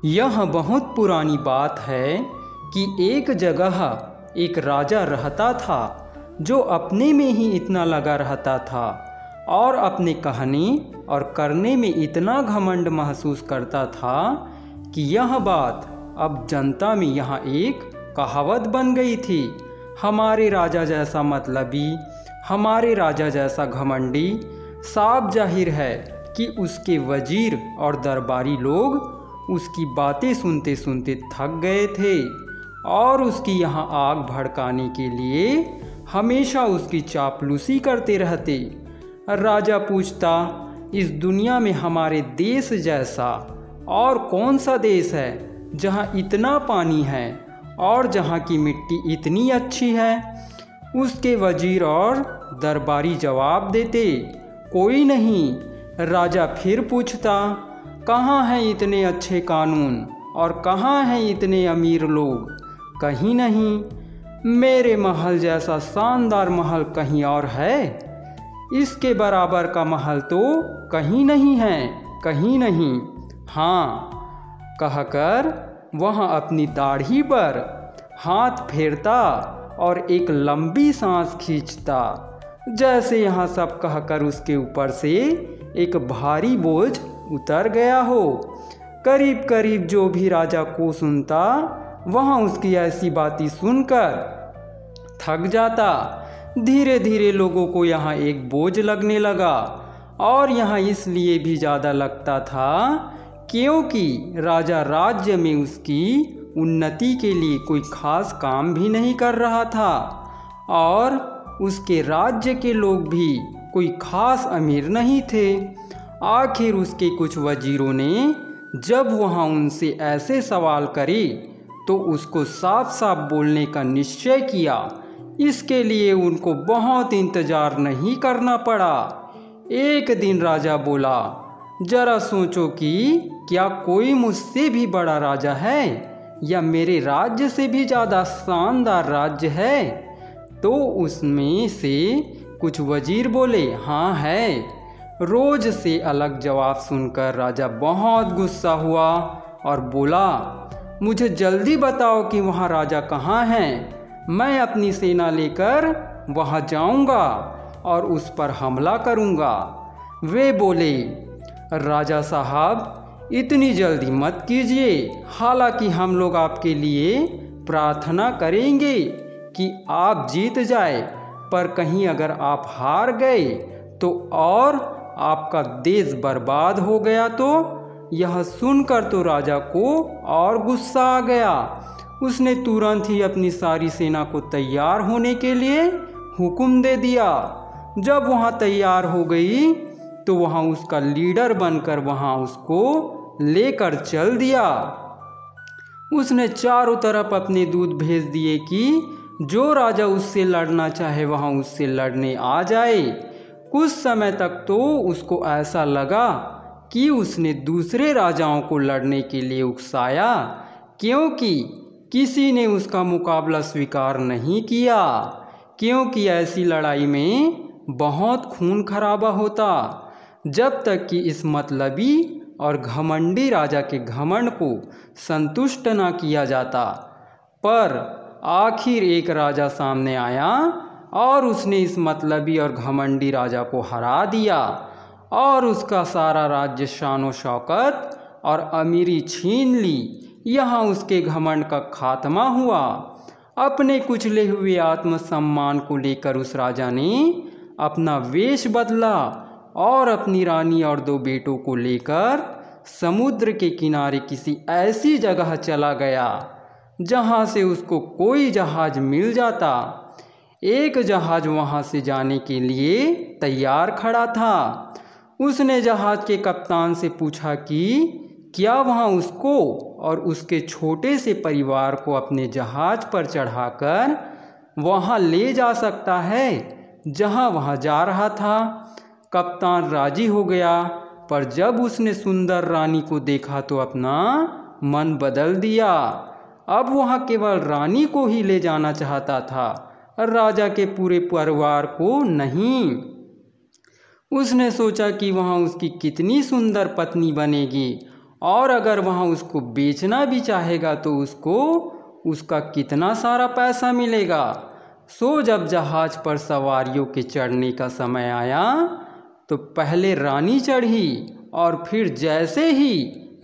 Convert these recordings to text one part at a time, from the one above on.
यह बहुत पुरानी बात है कि एक जगह एक राजा रहता था जो अपने में ही इतना लगा रहता था और अपने कहने और करने में इतना घमंड महसूस करता था कि यह बात अब जनता में यहाँ एक कहावत बन गई थी। हमारे राजा जैसा मतलबी, हमारे राजा जैसा घमंडी। साफ जाहिर है कि उसके वजीर और दरबारी लोग उसकी बातें सुनते सुनते थक गए थे और उसकी यहाँ आग भड़काने के लिए हमेशा उसकी चापलूसी करते रहते। राजा पूछता, इस दुनिया में हमारे देश जैसा और कौन सा देश है जहाँ इतना पानी है और जहाँ की मिट्टी इतनी अच्छी है। उसके वजीर और दरबारी जवाब देते, कोई नहीं। राजा फिर पूछता, कहाँ हैं इतने अच्छे कानून और कहाँ हैं इतने अमीर लोग। कहीं नहीं। मेरे महल जैसा शानदार महल कहीं और है? इसके बराबर का महल तो कहीं नहीं है, कहीं नहीं। हाँ कहकर वहाँ अपनी दाढ़ी पर हाथ फेरता और एक लंबी सांस खींचता, जैसे यहाँ सब कहकर उसके ऊपर से एक भारी बोझ उतर गया हो। करीब करीब जो भी राजा को सुनता वहाँ उसकी ऐसी बातें सुनकर थक जाता। धीरे धीरे लोगों को यहाँ एक बोझ लगने लगा और यहाँ इसलिए भी ज़्यादा लगता था क्योंकि राजा राज्य में उसकी उन्नति के लिए कोई खास काम भी नहीं कर रहा था और उसके राज्य के लोग भी कोई खास अमीर नहीं थे। आखिर उसके कुछ वजीरों ने जब वहाँ उनसे ऐसे सवाल करे तो उसको साफ साफ बोलने का निश्चय किया। इसके लिए उनको बहुत इंतज़ार नहीं करना पड़ा। एक दिन राजा बोला, जरा सोचो कि क्या कोई मुझसे भी बड़ा राजा है या मेरे राज्य से भी ज़्यादा शानदार राज्य है? तो उसमें से कुछ वजीर बोले, हाँ है। रोज से अलग जवाब सुनकर राजा बहुत गुस्सा हुआ और बोला, मुझे जल्दी बताओ कि वहाँ राजा कहाँ हैं। मैं अपनी सेना लेकर वहाँ जाऊँगा और उस पर हमला करूँगा। वे बोले, राजा साहब इतनी जल्दी मत कीजिए, हालांकि हम लोग आपके लिए प्रार्थना करेंगे कि आप जीत जाए, पर कहीं अगर आप हार गए तो और आपका देश बर्बाद हो गया तो। यह सुनकर तो राजा को और गुस्सा आ गया। उसने तुरंत ही अपनी सारी सेना को तैयार होने के लिए हुक्म दे दिया। जब वहाँ तैयार हो गई तो वहाँ उसका लीडर बनकर वहाँ उसको लेकर चल दिया। उसने चारों तरफ अपने दूत भेज दिए कि जो राजा उससे लड़ना चाहे वहाँ उससे लड़ने आ जाए। कुछ समय तक तो उसको ऐसा लगा कि उसने दूसरे राजाओं को लड़ने के लिए उकसाया, क्योंकि किसी ने उसका मुकाबला स्वीकार नहीं किया, क्योंकि ऐसी लड़ाई में बहुत खून खराबा होता। जब तक कि इस मतलबी और घमंडी राजा के घमंड को संतुष्ट न किया जाता। पर आखिर एक राजा सामने आया और उसने इस मतलबी और घमंडी राजा को हरा दिया और उसका सारा राज्य शानो शौकत और अमीरी छीन ली। यहाँ उसके घमंड का खात्मा हुआ। अपने कुचले हुए आत्मसम्मान को लेकर उस राजा ने अपना वेश बदला और अपनी रानी और 2 बेटों को लेकर समुद्र के किनारे किसी ऐसी जगह चला गया जहाँ से उसको कोई जहाज मिल जाता। एक जहाज वहाँ से जाने के लिए तैयार खड़ा था। उसने जहाज के कप्तान से पूछा कि क्या वहाँ उसको और उसके छोटे से परिवार को अपने जहाज पर चढ़ाकर वहाँ ले जा सकता है जहाँ वहाँ जा रहा था। कप्तान राजी हो गया, पर जब उसने सुंदर रानी को देखा तो अपना मन बदल दिया। अब वहाँ केवल रानी को ही ले जाना चाहता था, राजा के पूरे परिवार को नहीं। उसने सोचा कि वहाँ उसकी कितनी सुंदर पत्नी बनेगी और अगर वहाँ उसको बेचना भी चाहेगा तो उसको उसका कितना सारा पैसा मिलेगा। सो जब जहाज पर सवारियों के चढ़ने का समय आया तो पहले रानी चढ़ी और फिर जैसे ही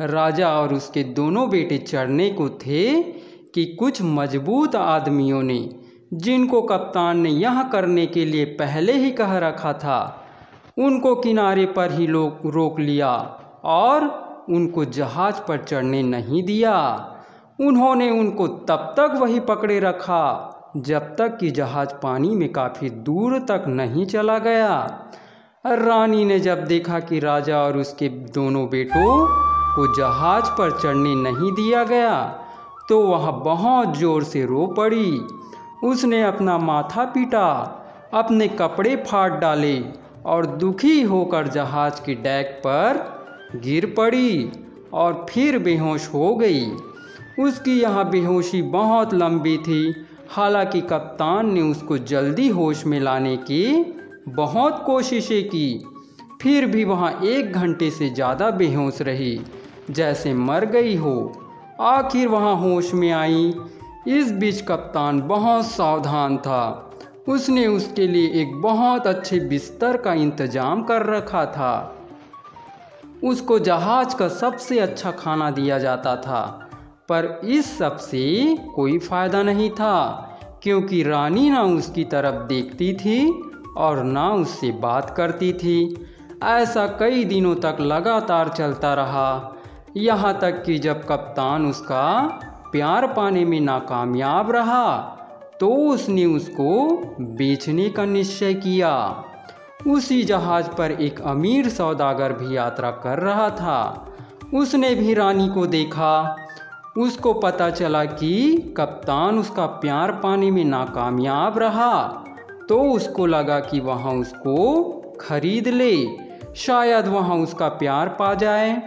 राजा और उसके दोनों बेटे चढ़ने को थे कि कुछ मजबूत आदमियों ने, जिनको कप्तान ने यह करने के लिए पहले ही कह रखा था, उनको किनारे पर ही रोक लिया और उनको जहाज पर चढ़ने नहीं दिया। उन्होंने उनको तब तक वही पकड़े रखा जब तक कि जहाज पानी में काफ़ी दूर तक नहीं चला गया। रानी ने जब देखा कि राजा और उसके दोनों बेटों को जहाज पर चढ़ने नहीं दिया गया तो वह बहुत ज़ोर से रो पड़ी। उसने अपना माथा पीटा, अपने कपड़े फाड़ डाले और दुखी होकर जहाज के डेक पर गिर पड़ी और फिर बेहोश हो गई। उसकी यह बेहोशी बहुत लंबी थी। हालांकि कप्तान ने उसको जल्दी होश में लाने की बहुत कोशिशें की, फिर भी वहाँ 1 घंटे से ज़्यादा बेहोश रही, जैसे मर गई हो। आखिर वहाँ होश में आई। इस बीच कप्तान बहुत सावधान था। उसने उसके लिए एक बहुत अच्छे बिस्तर का इंतजाम कर रखा था। उसको जहाज का सबसे अच्छा खाना दिया जाता था, पर इस सब से कोई फ़ायदा नहीं था क्योंकि रानी ना उसकी तरफ देखती थी और ना उससे बात करती थी। ऐसा कई दिनों तक लगातार चलता रहा, यहाँ तक कि जब कप्तान उसका प्यार पाने में नाकामयाब रहा तो उसने उसको बेचने का निश्चय किया। उसी जहाज पर एक अमीर सौदागर भी यात्रा कर रहा था। उसने भी रानी को देखा। उसको पता चला कि कप्तान उसका प्यार पाने में नाकामयाब रहा तो उसको लगा कि वहाँ उसको खरीद ले, शायद वहाँ उसका प्यार पा जाए।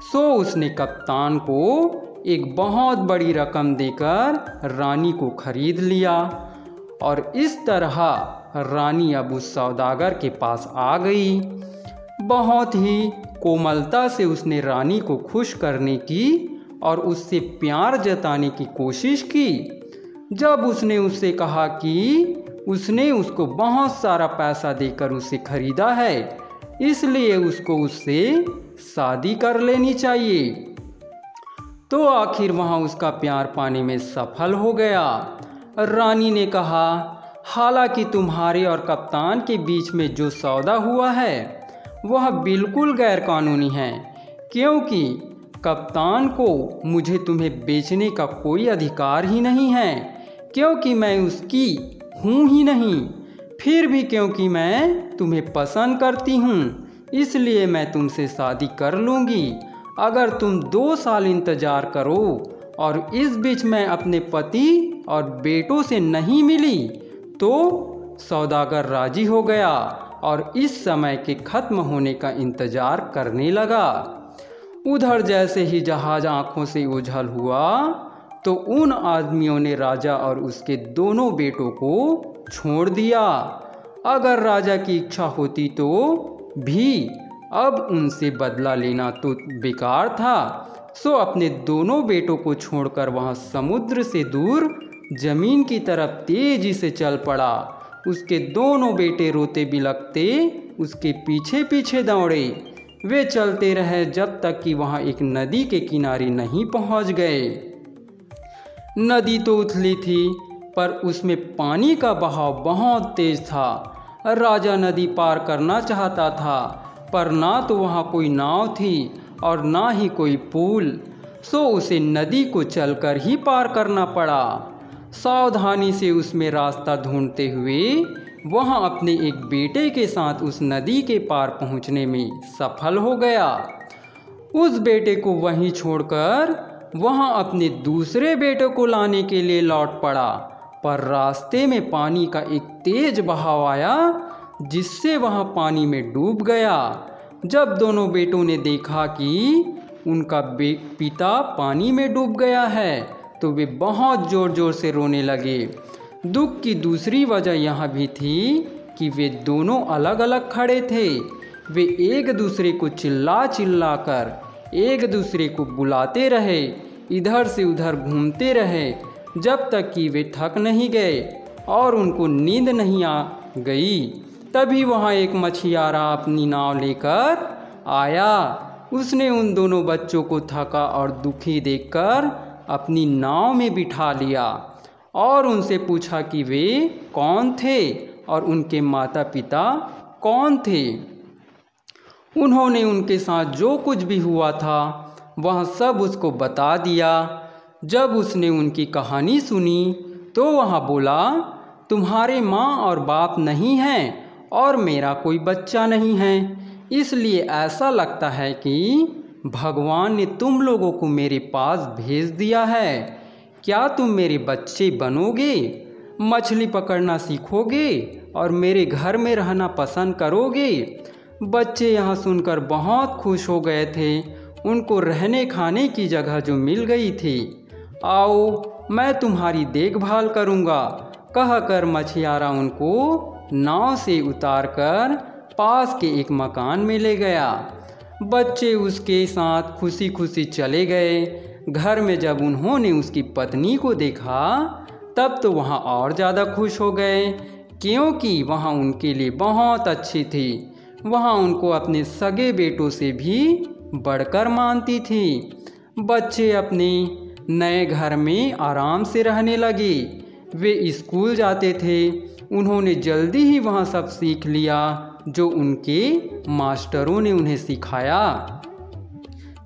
सो उसने कप्तान को एक बहुत बड़ी रकम देकर रानी को खरीद लिया और इस तरह रानी अब उस सौदागर के पास आ गई। बहुत ही कोमलता से उसने रानी को खुश करने की और उससे प्यार जताने की कोशिश की। जब उसने उससे कहा कि उसने उसको बहुत सारा पैसा देकर उसे खरीदा है, इसलिए उसको उससे शादी कर लेनी चाहिए, तो आखिर वहाँ उसका प्यार पाने में सफल हो गया। रानी ने कहा, हालांकि तुम्हारे और कप्तान के बीच में जो सौदा हुआ है वह बिल्कुल गैरकानूनी है, क्योंकि कप्तान को मुझे तुम्हें बेचने का कोई अधिकार ही नहीं है, क्योंकि मैं उसकी हूँ ही नहीं। फिर भी क्योंकि मैं तुम्हें पसंद करती हूँ इसलिए मैं तुमसे शादी कर लूँगी, अगर तुम 2 साल इंतज़ार करो और इस बीच मैं अपने पति और बेटों से नहीं मिली तो सौदागर राजी हो गया और इस समय के ख़त्म होने का इंतज़ार करने लगा। उधर जैसे ही जहाज़ आँखों से ओझल हुआ तो उन आदमियों ने राजा और उसके दोनों बेटों को छोड़ दिया। अगर राजा की इच्छा होती तो भी अब उनसे बदला लेना तो बेकार था। सो अपने दोनों बेटों को छोड़कर वहाँ समुद्र से दूर जमीन की तरफ तेजी से चल पड़ा। उसके दोनों बेटे रोते बिलखते उसके पीछे पीछे दौड़े। वे चलते रहे जब तक कि वहाँ एक नदी के किनारे नहीं पहुँच गए। नदी तो उथली थी पर उसमें पानी का बहाव बहुत तेज था। राजा नदी पार करना चाहता था पर ना तो वहाँ कोई नाव थी और ना ही कोई पुल, सो उसे नदी को चलकर ही पार करना पड़ा। सावधानी से उसमें रास्ता ढूंढते हुए वहाँ अपने एक बेटे के साथ उस नदी के पार पहुँचने में सफल हो गया। उस बेटे को वहीं छोड़कर वहाँ अपने दूसरे बेटे को लाने के लिए लौट पड़ा, पर रास्ते में पानी का एक तेज बहाव आया जिससे वह पानी में डूब गया। जब दोनों बेटों ने देखा कि उनका पिता पानी में डूब गया है तो वे बहुत ज़ोर ज़ोर से रोने लगे। दुख की दूसरी वजह यह भी थी कि वे दोनों अलग अलग खड़े थे। वे एक दूसरे को चिल्ला चिल्ला कर एक दूसरे को बुलाते रहे, इधर से उधर घूमते रहे, जब तक कि वे थक नहीं गए और उनको नींद नहीं आ गई। तभी वहाँ एक मछियारा अपनी नाव लेकर आया। उसने उन दोनों बच्चों को थका और दुखी देखकर अपनी नाव में बिठा लिया और उनसे पूछा कि वे कौन थे और उनके माता पिता कौन थे। उन्होंने उनके साथ जो कुछ भी हुआ था वह सब उसको बता दिया। जब उसने उनकी कहानी सुनी तो वह बोला, तुम्हारे माँ और बाप नहीं हैं और मेरा कोई बच्चा नहीं है, इसलिए ऐसा लगता है कि भगवान ने तुम लोगों को मेरे पास भेज दिया है। क्या तुम मेरे बच्चे बनोगे, मछली पकड़ना सीखोगे और मेरे घर में रहना पसंद करोगे? बच्चे यहाँ सुनकर बहुत खुश हो गए थे। उनको रहने खाने की जगह जो मिल गई थी। आओ, मैं तुम्हारी देखभाल करूँगा, कहकर मछियारा उनको नाव से उतारकर पास के एक मकान में ले गया। बच्चे उसके साथ खुशी खुशी चले गए। घर में जब उन्होंने उसकी पत्नी को देखा तब तो वहाँ और ज़्यादा खुश हो गए, क्योंकि वहाँ उनके लिए बहुत अच्छी थी। वहाँ उनको अपने सगे बेटों से भी बढ़कर मानती थी। बच्चे अपने नए घर में आराम से रहने लगे। वे स्कूल जाते थे। उन्होंने जल्दी ही वहाँ सब सीख लिया जो उनके मास्टरों ने उन्हें सिखाया।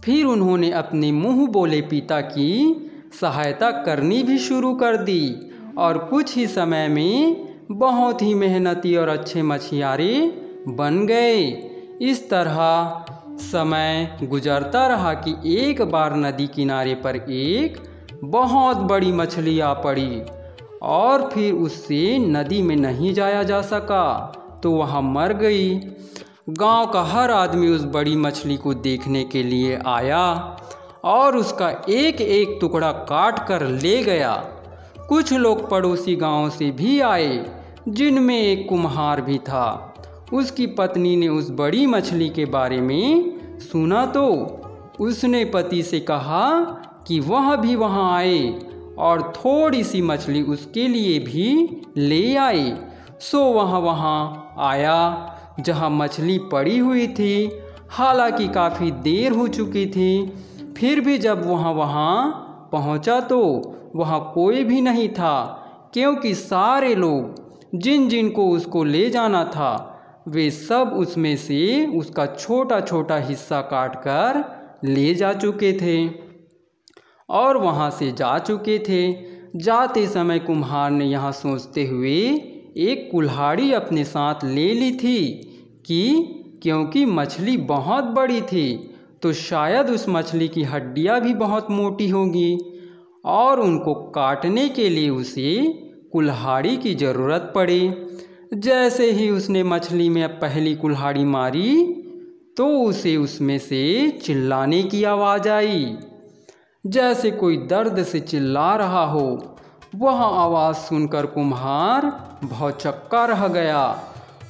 फिर उन्होंने अपने मुँह बोले पिता की सहायता करनी भी शुरू कर दी और कुछ ही समय में बहुत ही मेहनती और अच्छे मछियारे बन गए। इस तरह समय गुजरता रहा कि एक बार नदी किनारे पर एक बहुत बड़ी मछली आ पड़ी और फिर उससे नदी में नहीं जाया जा सका तो वह मर गई। गांव का हर आदमी उस बड़ी मछली को देखने के लिए आया और उसका एक एक टुकड़ा काट कर ले गया। कुछ लोग पड़ोसी गांव से भी आए, जिनमें एक कुम्हार भी था। उसकी पत्नी ने उस बड़ी मछली के बारे में सुना तो उसने पति से कहा कि वह भी वहां आए और थोड़ी सी मछली उसके लिए भी ले आए। सो वह वहां आया जहां मछली पड़ी हुई थी। हालांकि काफ़ी देर हो चुकी थी, फिर भी जब वह वहां पहुंचा तो वहां कोई भी नहीं था, क्योंकि सारे लोग जिन जिन को उसको ले जाना था वे सब उसमें से उसका छोटा छोटा हिस्सा काट कर ले जा चुके थे और वहाँ से जा चुके थे। जाते समय कुम्हार ने यहाँ सोचते हुए एक कुल्हाड़ी अपने साथ ले ली थी कि क्योंकि मछली बहुत बड़ी थी तो शायद उस मछली की हड्डियाँ भी बहुत मोटी होंगी और उनको काटने के लिए उसे कुल्हाड़ी की ज़रूरत पड़ी। जैसे ही उसने मछली में पहली कुल्हाड़ी मारी तो उसे उसमें से चिल्लाने की आवाज़ आई, जैसे कोई दर्द से चिल्ला रहा हो। वह आवाज़ सुनकर कुम्हार भौचक्का रह गया।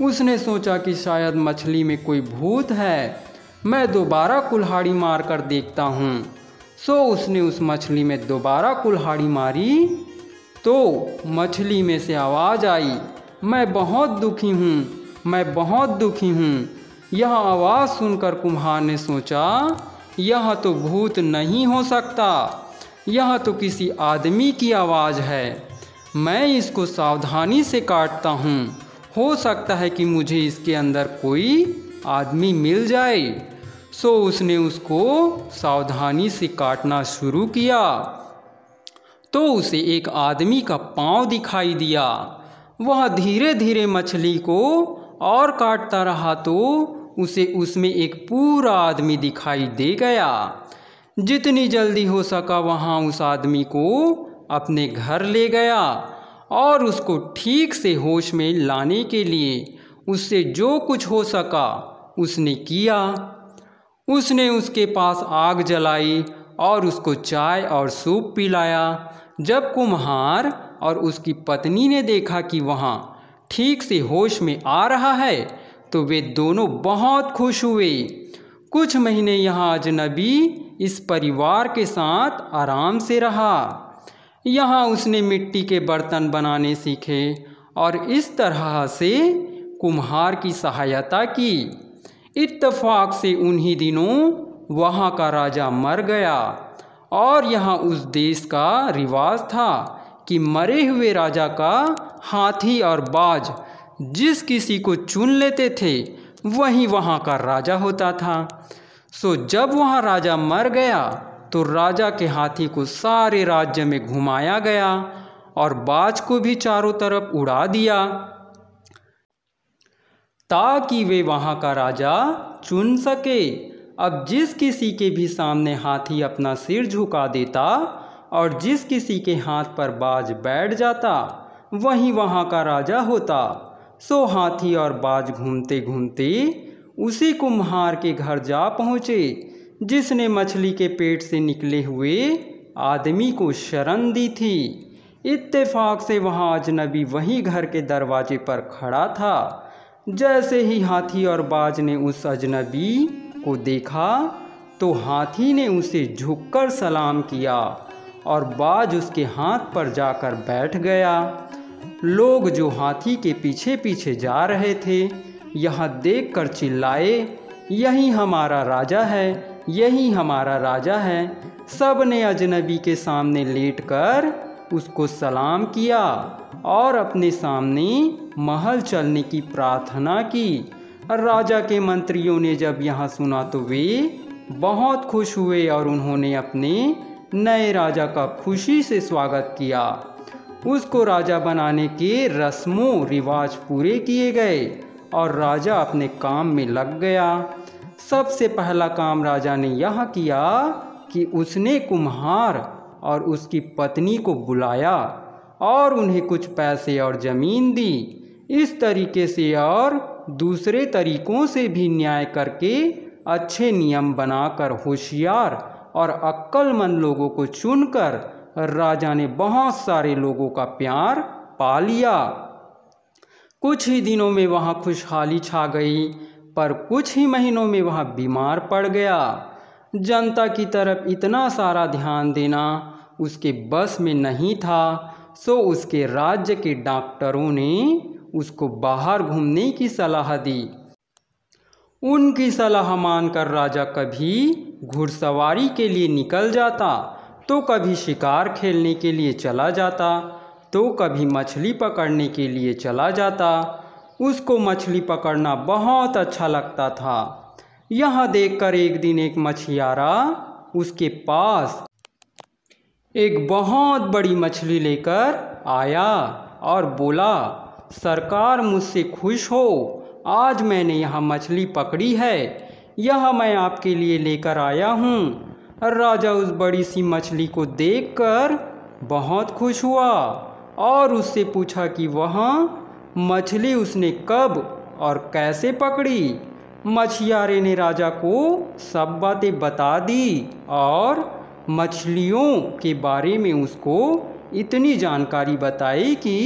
उसने सोचा कि शायद मछली में कोई भूत है, मैं दोबारा कुल्हाड़ी मार कर देखता हूँ। सो उसने उस मछली में दोबारा कुल्हाड़ी मारी तो मछली में से आवाज़ आई, मैं बहुत दुखी हूँ, मैं बहुत दुखी हूँ। यह आवाज़ सुनकर कुम्हार ने सोचा, यह तो भूत नहीं हो सकता, यह तो किसी आदमी की आवाज़ है। मैं इसको सावधानी से काटता हूँ, हो सकता है कि मुझे इसके अंदर कोई आदमी मिल जाए। सो उसने उसको सावधानी से काटना शुरू किया तो उसे एक आदमी का पाँव दिखाई दिया। वह धीरे धीरे मछली को और काटता रहा तो उसे उसमें एक पूरा आदमी दिखाई दे गया। जितनी जल्दी हो सका वहाँ उस आदमी को अपने घर ले गया और उसको ठीक से होश में लाने के लिए उससे जो कुछ हो सका उसने किया। उसने उसके पास आग जलाई और उसको चाय और सूप पिलाया। जब कुम्हार और उसकी पत्नी ने देखा कि वहाँ ठीक से होश में आ रहा है तो वे दोनों बहुत खुश हुए। कुछ महीने यहाँ अजनबी इस परिवार के साथ आराम से रहा। यहाँ उसने मिट्टी के बर्तन बनाने सीखे और इस तरह से कुम्हार की सहायता की। इत्तेफाक से उन्हीं दिनों वहाँ का राजा मर गया और यहाँ उस देश का रिवाज था कि मरे हुए राजा का हाथी और बाज जिस किसी को चुन लेते थे वही वहाँ का राजा होता था। सो जब वहाँ राजा मर गया तो राजा के हाथी को सारे राज्य में घुमाया गया और बाज को भी चारों तरफ उड़ा दिया ताकि वे वहाँ का राजा चुन सके। अब जिस किसी के भी सामने हाथी अपना सिर झुका देता और जिस किसी के हाथ पर बाज बैठ जाता वही वहाँ का राजा होता। सो हाथी और बाज घूमते घूमते उसी कुम्हार के घर जा पहुँचे जिसने मछली के पेट से निकले हुए आदमी को शरण दी थी। इत्तेफाक से वहाँ अजनबी वही घर के दरवाजे पर खड़ा था। जैसे ही हाथी और बाज ने उस अजनबी को देखा तो हाथी ने उसे झुककर सलाम किया और बाज उसके हाथ पर जाकर बैठ गया। लोग जो हाथी के पीछे पीछे जा रहे थे यह देखकर चिल्लाए, यही हमारा राजा है, यही हमारा राजा है। सब ने अजनबी के सामने लेटकर उसको सलाम किया और अपने सामने महल चलने की प्रार्थना की। राजा के मंत्रियों ने जब यह सुना तो वे बहुत खुश हुए और उन्होंने अपने नए राजा का खुशी से स्वागत किया। उसको राजा बनाने के रस्मों रिवाज पूरे किए गए और राजा अपने काम में लग गया। सबसे पहला काम राजा ने यह किया कि उसने कुम्हार और उसकी पत्नी को बुलाया और उन्हें कुछ पैसे और ज़मीन दी। इस तरीके से और दूसरे तरीक़ों से भी न्याय करके अच्छे नियम बनाकर होशियार और अक्लमंद लोगों को चुनकर राजा ने बहुत सारे लोगों का प्यार पा लिया। कुछ ही दिनों में वहाँ खुशहाली छा गई, पर कुछ ही महीनों में वह बीमार पड़ गया। जनता की तरफ इतना सारा ध्यान देना उसके बस में नहीं था। सो उसके राज्य के डॉक्टरों ने उसको बाहर घूमने की सलाह दी। उनकी सलाह मानकर राजा कभी घुड़सवारी के लिए निकल जाता तो कभी शिकार खेलने के लिए चला जाता तो कभी मछली पकड़ने के लिए चला जाता। उसको मछली पकड़ना बहुत अच्छा लगता था। यह देखकर एक दिन एक मछियारा उसके पास एक बहुत बड़ी मछली लेकर आया और बोला, सरकार मुझसे खुश हो, आज मैंने यह मछली पकड़ी है, यह मैं आपके लिए लेकर आया हूँ। राजा उस बड़ी सी मछली को देखकर बहुत खुश हुआ और उससे पूछा कि वह मछली उसने कब और कैसे पकड़ी। मछियारे ने राजा को सब बातें बता दी और मछलियों के बारे में उसको इतनी जानकारी बताई कि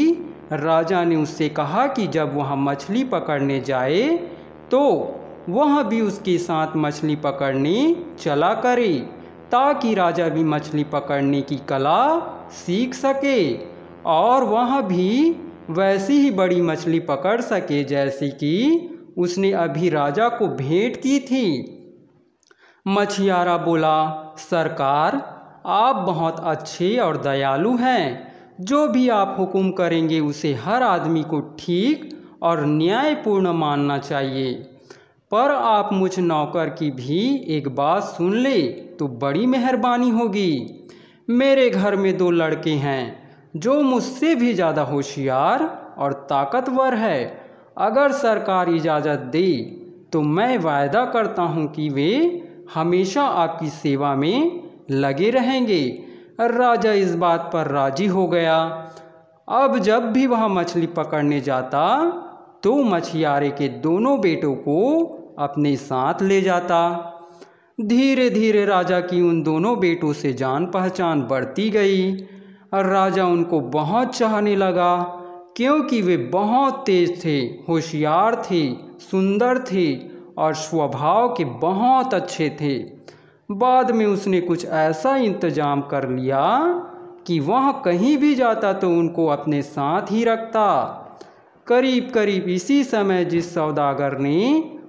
राजा ने उससे कहा कि जब वह मछली पकड़ने जाए तो वह भी उसके साथ मछली पकड़ने चला करे ताकि राजा भी मछली पकड़ने की कला सीख सके और वह भी वैसी ही बड़ी मछली पकड़ सके जैसी कि उसने अभी राजा को भेंट की थी। मछियारा बोला, सरकार आप बहुत अच्छे और दयालु हैं, जो भी आप हुक्म करेंगे उसे हर आदमी को ठीक और न्यायपूर्ण मानना चाहिए। पर आप मुझ नौकर की भी एक बात सुन ले तो बड़ी मेहरबानी होगी। मेरे घर में 2 लड़के हैं जो मुझसे भी ज़्यादा होशियार और ताकतवर है। अगर सरकार इजाज़त दे तो मैं वायदा करता हूँ कि वे हमेशा आपकी सेवा में लगे रहेंगे। राजा इस बात पर राजी हो गया। अब जब भी वह मछली पकड़ने जाता तो मछियारे के दोनों बेटों को अपने साथ ले जाता। धीरे धीरे राजा की उन दोनों बेटों से जान पहचान बढ़ती गई और राजा उनको बहुत चाहने लगा क्योंकि वे बहुत तेज थे, होशियार थे, सुंदर थे और स्वभाव के बहुत अच्छे थे। बाद में उसने कुछ ऐसा इंतजाम कर लिया कि वह कहीं भी जाता तो उनको अपने साथ ही रखता। करीब करीब इसी समय जिस सौदागर ने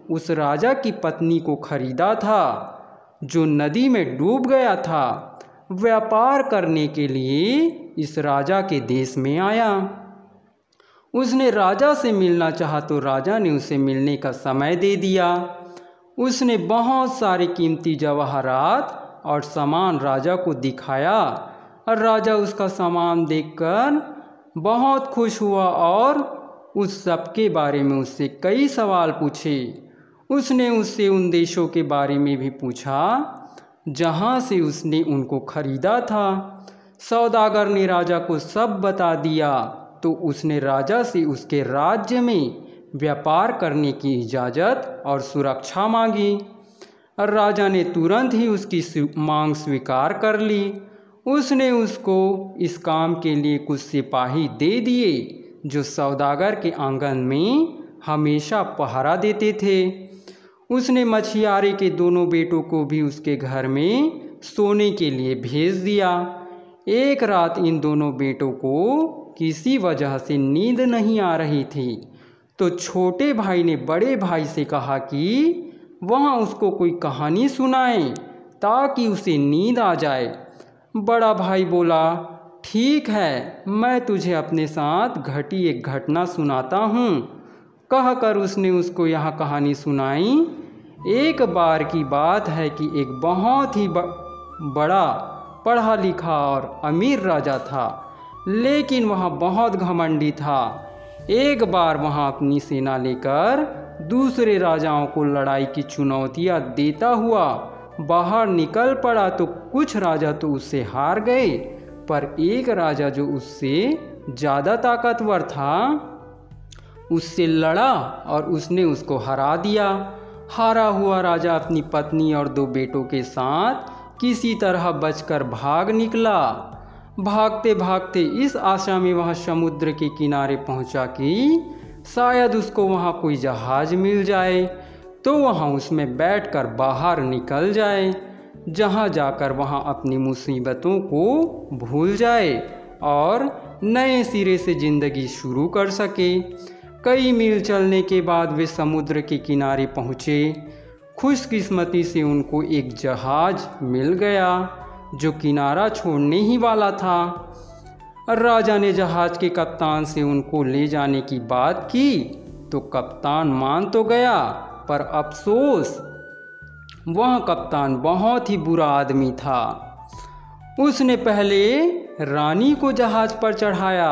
उस राजा की पत्नी को खरीदा था, जो नदी में डूब गया था, व्यापार करने के लिए इस राजा के देश में आया। उसने राजा से मिलना चाहा तो राजा ने उसे मिलने का समय दे दिया। उसने बहुत सारे कीमती जवाहरात और सामान राजा को दिखाया और राजा उसका सामान देखकर बहुत खुश हुआ और उस सब के बारे में उससे कई सवाल पूछे। उसने उससे उन देशों के बारे में भी पूछा जहाँ से उसने उनको खरीदा था। सौदागर ने राजा को सब बता दिया तो उसने राजा से उसके राज्य में व्यापार करने की इजाज़त और सुरक्षा मांगी। राजा ने तुरंत ही उसकी मांग स्वीकार कर ली। उसने उसको इस काम के लिए कुछ सिपाही दे दिए जो सौदागर के आंगन में हमेशा पहरा देते थे। उसने मछियारे के दोनों बेटों को भी उसके घर में सोने के लिए भेज दिया। एक रात इन दोनों बेटों को किसी वजह से नींद नहीं आ रही थी, तो छोटे भाई ने बड़े भाई से कहा कि वह उसको कोई कहानी सुनाए ताकि उसे नींद आ जाए। बड़ा भाई बोला, ठीक है, मैं तुझे अपने साथ घटी एक घटना सुनाता हूँ। कहकर उसने उसको यह कहानी सुनाई। एक बार की बात है कि एक बहुत ही बड़ा पढ़ा लिखा और अमीर राजा था, लेकिन वह बहुत घमंडी था। एक बार वह अपनी सेना लेकर दूसरे राजाओं को लड़ाई की चुनौतियाँ देता हुआ बाहर निकल पड़ा तो कुछ राजा तो उससे हार गए, पर एक राजा जो उससे ज़्यादा ताकतवर था उससे लड़ा और उसने उसको हरा दिया। हारा हुआ राजा अपनी पत्नी और दो बेटों के साथ किसी तरह बचकर भाग निकला। भागते भागते इस आशा में वह समुद्र के किनारे पहुंचा कि शायद उसको वहां कोई जहाज़ मिल जाए तो वहां उसमें बैठकर बाहर निकल जाए, जहां जाकर वहां अपनी मुसीबतों को भूल जाए और नए सिरे से ज़िंदगी शुरू कर सके। कई मील चलने के बाद वे समुद्र के किनारे पहुँचे। खुशकिस्मती से उनको एक जहाज़ मिल गया जो किनारा छोड़ने ही वाला था। राजा ने जहाज़ के कप्तान से उनको ले जाने की बात की तो कप्तान मान तो गया, पर अफसोस वह कप्तान बहुत ही बुरा आदमी था। उसने पहले रानी को जहाज़ पर चढ़ाया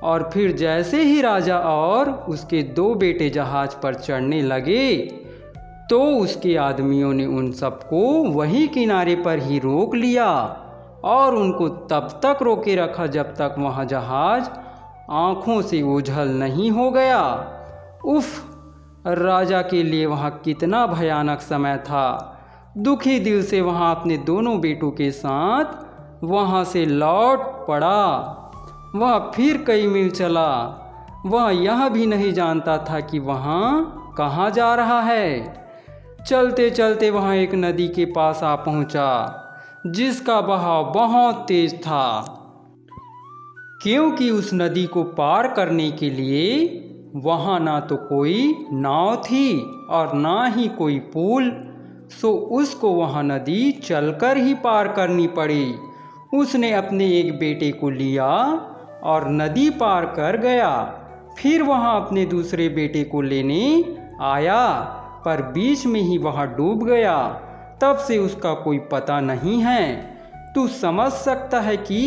और फिर जैसे ही राजा और उसके दो बेटे जहाज़ पर चढ़ने लगे तो उसके आदमियों ने उन सबको वही किनारे पर ही रोक लिया और उनको तब तक रोके रखा जब तक वह जहाज़ आँखों से ओझल नहीं हो गया। उफ़, राजा के लिए वह कितना भयानक समय था। दुखी दिल से वह अपने दोनों बेटों के साथ वहाँ से लौट पड़ा। वह फिर कई मील चला। वह यह भी नहीं जानता था कि वहाँ कहाँ जा रहा है। चलते चलते वहाँ एक नदी के पास आ पहुँचा जिसका बहाव बहुत तेज था, क्योंकि उस नदी को पार करने के लिए वहाँ ना तो कोई नाव थी और ना ही कोई पुल, सो उसको वहाँ नदी चलकर ही पार करनी पड़ी। उसने अपने एक बेटे को लिया और नदी पार कर गया। फिर वहाँ अपने दूसरे बेटे को लेने आया, पर बीच में ही वह डूब गया। तब से उसका कोई पता नहीं है। तू समझ सकता है कि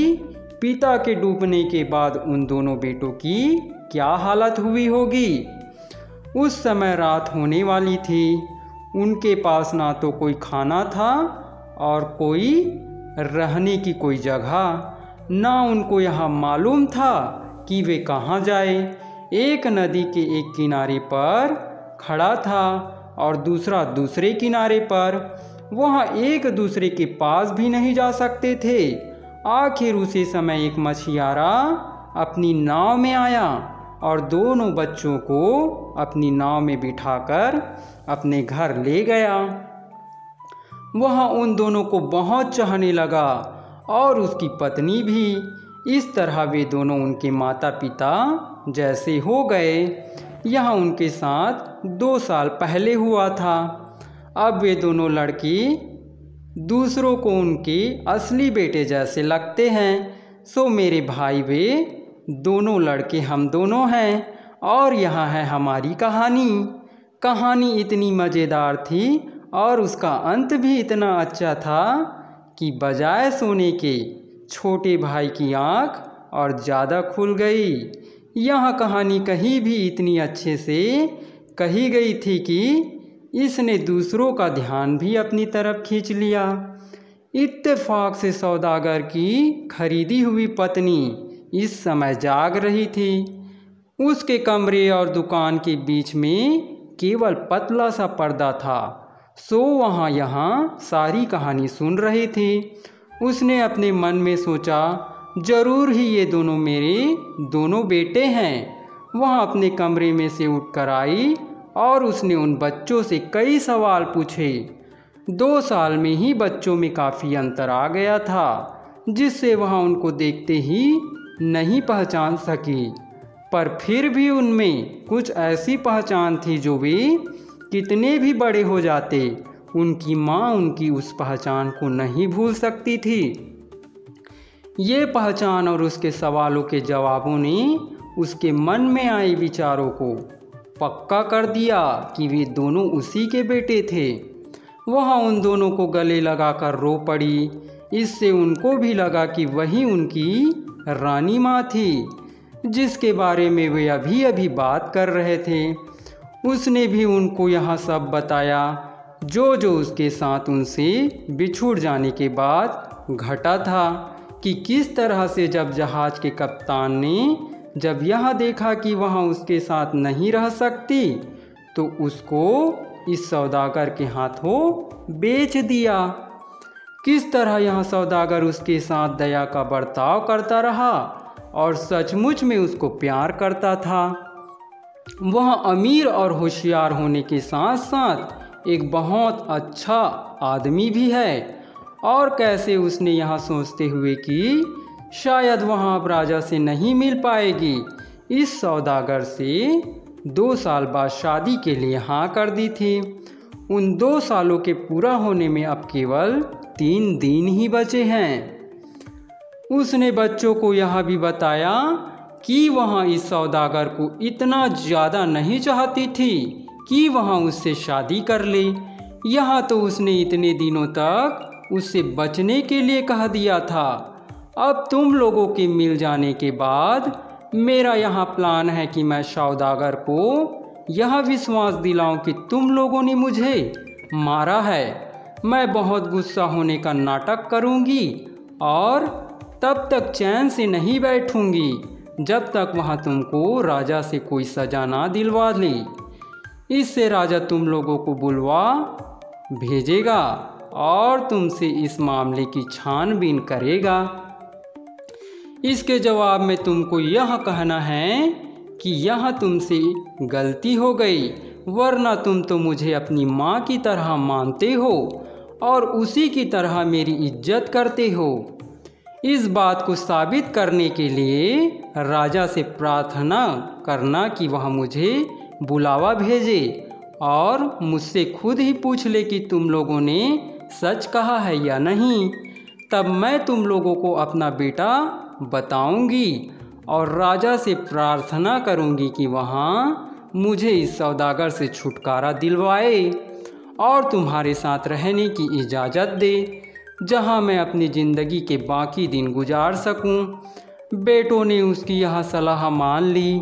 पिता के डूबने के बाद उन दोनों बेटों की क्या हालत हुई होगी। उस समय रात होने वाली थी। उनके पास ना तो कोई खाना था और कोई रहने की कोई जगह। ना उनको यह मालूम था कि वे कहाँ जाए। एक नदी के एक किनारे पर खड़ा था और दूसरा दूसरे किनारे पर। वह एक दूसरे के पास भी नहीं जा सकते थे। आखिर उसी समय एक मछियारा अपनी नाव में आया और दोनों बच्चों को अपनी नाव में बिठाकर अपने घर ले गया। वहाँ उन दोनों को बहुत चाहने लगा और उसकी पत्नी भी। इस तरह वे दोनों उनके माता पिता जैसे हो गए। यहाँ उनके साथ 2 साल पहले हुआ था। अब वे दोनों लड़के दूसरों को उनके असली बेटे जैसे लगते हैं। सो मेरे भाई, वे दोनों लड़के हम दोनों हैं और यहाँ है हमारी कहानी। कहानी इतनी मज़ेदार थी और उसका अंत भी इतना अच्छा था कि बजाय सोने के छोटे भाई की आँख और ज़्यादा खुल गई। यह कहानी कहीं भी इतनी अच्छे से कही गई थी कि इसने दूसरों का ध्यान भी अपनी तरफ खींच लिया। इत्तेफाक से सौदागर की खरीदी हुई पत्नी इस समय जाग रही थी। उसके कमरे और दुकान के बीच में केवल पतला सा पर्दा था। सो वहाँ यहाँ सारी कहानी सुन रही थी। उसने अपने मन में सोचा, ज़रूर ही ये दोनों मेरे दोनों बेटे हैं। वह अपने कमरे में से उठकर आई और उसने उन बच्चों से कई सवाल पूछे। 2 साल में ही बच्चों में काफ़ी अंतर आ गया था, जिससे वह उनको देखते ही नहीं पहचान सकी। पर फिर भी उनमें कुछ ऐसी पहचान थी जो वे कितने भी बड़े हो जाते, उनकी माँ उनकी उस पहचान को नहीं भूल सकती थी। ये पहचान और उसके सवालों के जवाबों ने उसके मन में आए विचारों को पक्का कर दिया कि वे दोनों उसी के बेटे थे। वह उन दोनों को गले लगाकर रो पड़ी। इससे उनको भी लगा कि वही उनकी रानी माँ थी, जिसके बारे में वे अभी अभी बात कर रहे थे। उसने भी उनको यह सब बताया जो जो उसके साथ उनसे बिछुड़ जाने के बाद घटा था, कि किस तरह से जब जहाज़ के कप्तान ने जब यह देखा कि वह उसके साथ नहीं रह सकती, तो उसको इस सौदागर के हाथों बेच दिया। किस तरह यह सौदागर उसके साथ दया का बर्ताव करता रहा और सचमुच में उसको प्यार करता था। वह अमीर और होशियार होने के साथ साथ एक बहुत अच्छा आदमी भी है। और कैसे उसने यह सोचते हुए कि शायद वह अब राजा से नहीं मिल पाएगी, इस सौदागर से 2 साल बाद शादी के लिए हाँ कर दी थी। उन 2 सालों के पूरा होने में अब केवल 3 दिन ही बचे हैं। उसने बच्चों को यह भी बताया कि वह इस सौदागर को इतना ज़्यादा नहीं चाहती थी कि वह उससे शादी कर ले। यह तो उसने इतने दिनों तक उससे बचने के लिए कह दिया था। अब तुम लोगों के मिल जाने के बाद मेरा यहाँ प्लान है कि मैं सौदागर को यह विश्वास दिलाऊं कि तुम लोगों ने मुझे मारा है। मैं बहुत गुस्सा होने का नाटक करूँगी और तब तक चैन से नहीं बैठूँगी जब तक वह तुमको राजा से कोई सज़ा ना दिलवा ले। इससे राजा तुम लोगों को बुलवा भेजेगा और तुमसे इस मामले की छानबीन करेगा। इसके जवाब में तुमको यह कहना है कि यह तुमसे गलती हो गई, वरना तुम तो मुझे अपनी माँ की तरह मानते हो और उसी की तरह मेरी इज्जत करते हो। इस बात को साबित करने के लिए राजा से प्रार्थना करना कि वह मुझे बुलावा भेजे और मुझसे खुद ही पूछ ले कि तुम लोगों ने सच कहा है या नहीं। तब मैं तुम लोगों को अपना बेटा बताऊंगी और राजा से प्रार्थना करूंगी कि वहाँ मुझे इस सौदागर से छुटकारा दिलवाए और तुम्हारे साथ रहने की इजाज़त दे, जहाँ मैं अपनी ज़िंदगी के बाकी दिन गुजार सकूं। बेटों ने उसकी यह सलाह मान ली।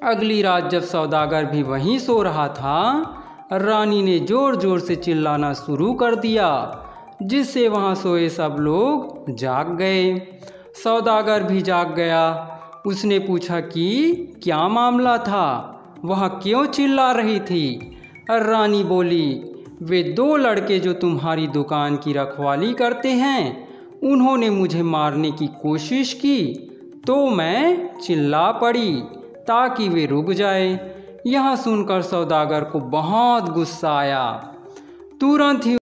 अगली रात जब सौदागर भी वहीं सो रहा था, रानी ने ज़ोर ज़ोर से चिल्लाना शुरू कर दिया, जिससे वहाँ सोए सब लोग जाग गए। सौदागर भी जाग गया। उसने पूछा कि क्या मामला था, वह क्यों चिल्ला रही थी। रानी बोली, वे 2 लड़के जो तुम्हारी दुकान की रखवाली करते हैं, उन्होंने मुझे मारने की कोशिश की तो मैं चिल्ला पड़ी। ताकि वे रुक जाए। यह सुनकर सौदागर को बहुत गुस्सा आया। तुरंत ही